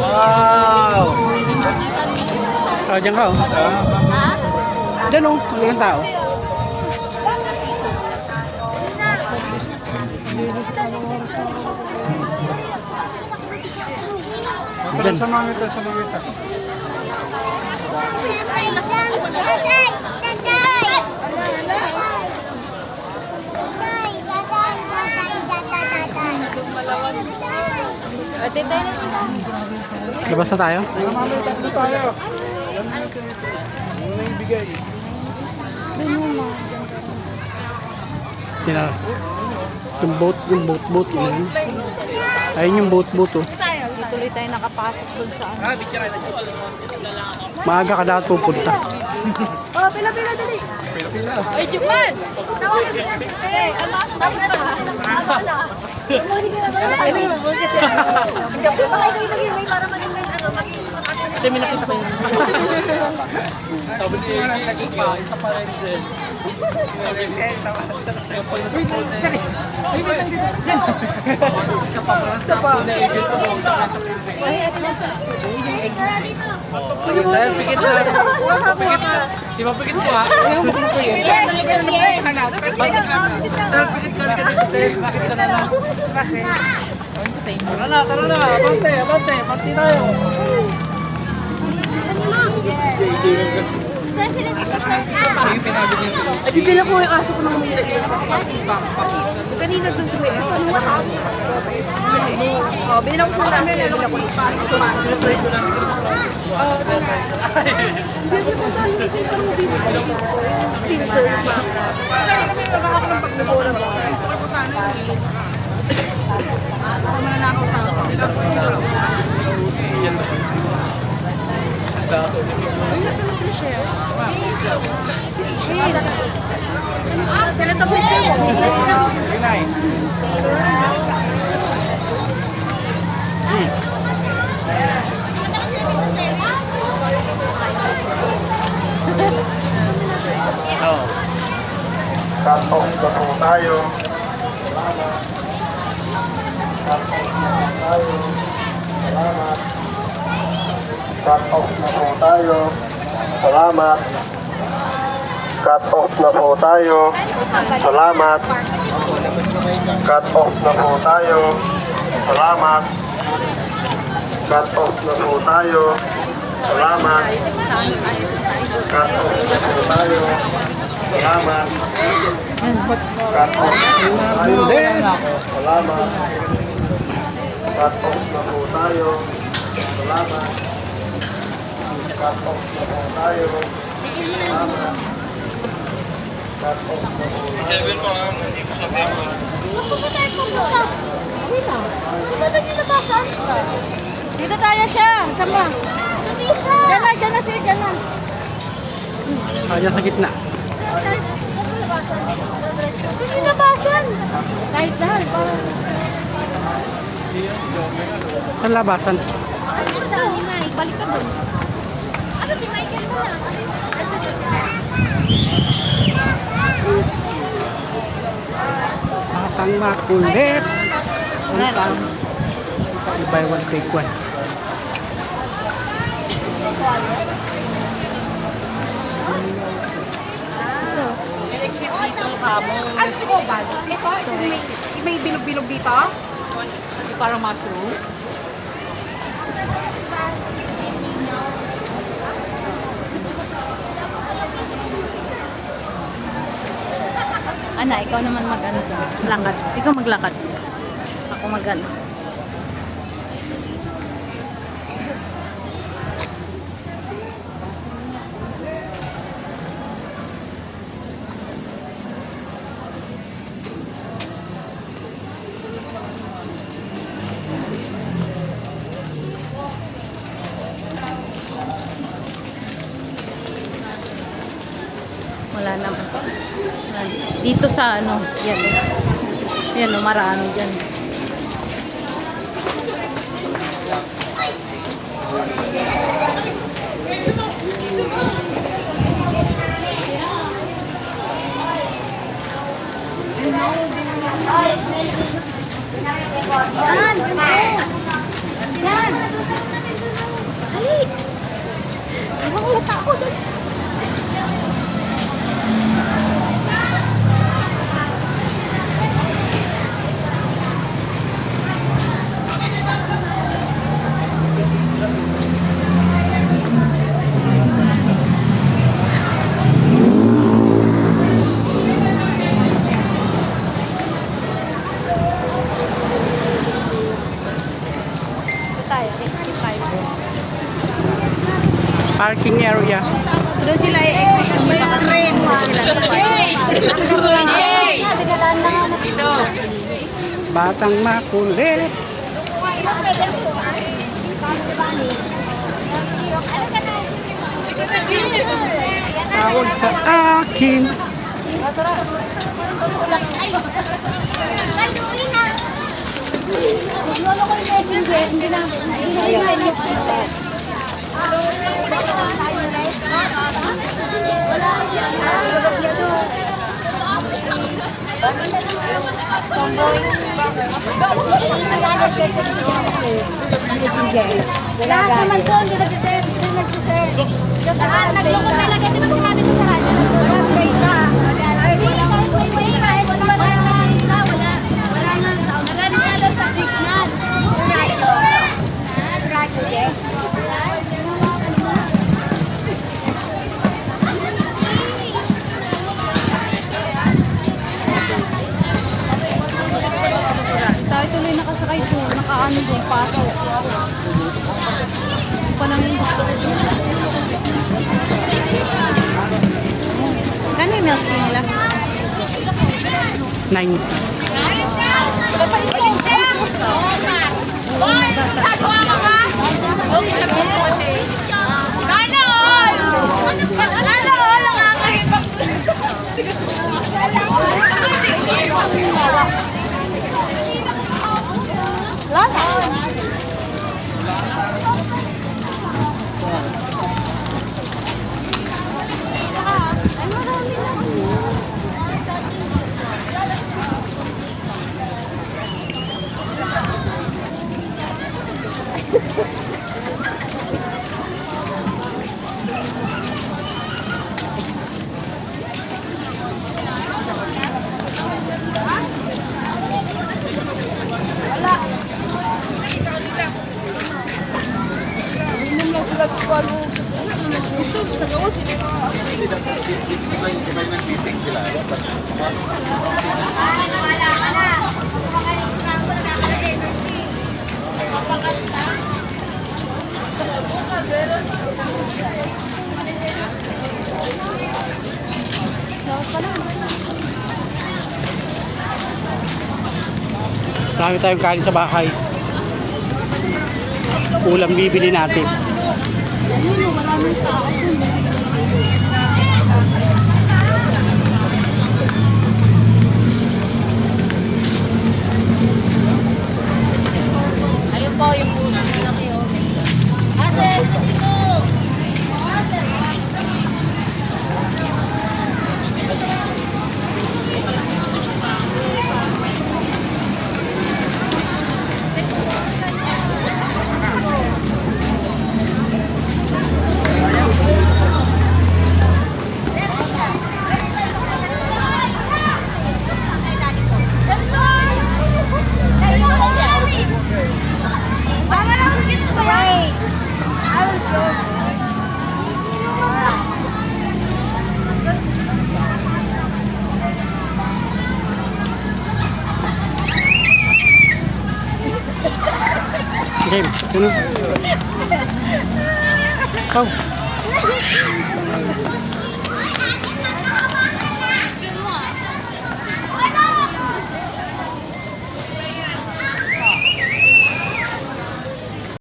Wow! Oh, dyan ka oh. Dyan oh, walang tao. Dyan. Sa mga ito, sa mga ito. Labas na tayo? Mamaya tatlo tayo. Ano na yung bigay? Yan na. Yung boat yun. Ayun yung boat oh. Tuloy tayo nakapasok dun sa ano. Maaga ka dapat pupunta. Oh, pila dali. Pila-pila. Ay, Juman! Eh, ano? Tapos na. Bumuli ka na ba? Ano yun? Bumuli ka na. Kasi baka ikaw yung nag-iway para maging ano, maging makatulong. Hindi, may nakita ko yun. Sabi niya yung nagpa, isa pa rin din. Sabi niya, isa pa rin. Ay, may lang dito. Diyan. Isa pa. Sir, pikit na. Pikit na. Di ba pikit mo ha? Ayaw mo ko yun. Sir, pikit ka na. Sir, pikit ka na lang. Bakit? Tara na. Abante tayo. Yung pinabig niya sa Ay, bibila ko yung aso ko ng umiyak. Kanina dun sa may ito. Oh, binila ko sa namin. Binila ko yung aso sa mga. Binila ko lang. Hindi mo tayo yung silver movies. Silver. Kanina may nagkakap ng pagdabora ba? Ako ko sana yun. Ako mananakaw sa ako. Ay, nasa na sila siya. Kailan picture mo? Cut-off na po tayo. Cut-off na po tayo. Salamat. Cut-off na po tayo. Salamat. Cut-off na po tayo. Salamat. Cut-off na po tayo. Salamat. Cut-off na po tayo. Salamat. Cut-off na po tayo. Salamat. Cut-off na po tayo. Salamat. Cut-off na po tayo. Salamat. Cut-off na po tayo. Dito tayo siya. Sama. Diyan na sir. Diyan na. Diyan sa gitna. Gusto labasan. Kahit dahil. Saan labasan? Balik ka doon. Ano si Michael mo na? Batang makulit. Untang. Buy one, take one. Exit dito kamo. Ano ko ba? Ito, may bilog-bilog dito? Parang mushroom. Ana, ikaw naman mag-ano dyan. Lakad. Ikaw maglakad. Ako mag-ano. Wala naman. Dito sa ano, yan. Yan, marami dyan. Yan! Yan! Dali! Makulat ako doon. Parking area. Doon sila i-exit ng mga train. Ito. Batang makulit. Tawag sa akin. Lolo ko yung messenger, hindi na messenger. Lahat naman po, hindi nag-send. Nagloko talaga, di ba sinabi ko sa radyo? Wala data. Wala na tao. Nagano sa signal. Radyo. Tayo tuloy nakasakay doon, nakaano doon, paso. Hindi pa namin gusto ko doon. Kano yung milk tea nila? 9. Marami tayong kanin sa bahay. Ulam bibili natin. Ayun, maraming tao. Ayun po, yung puno na kayo. Ase, ito! Game, ano? Ikaw.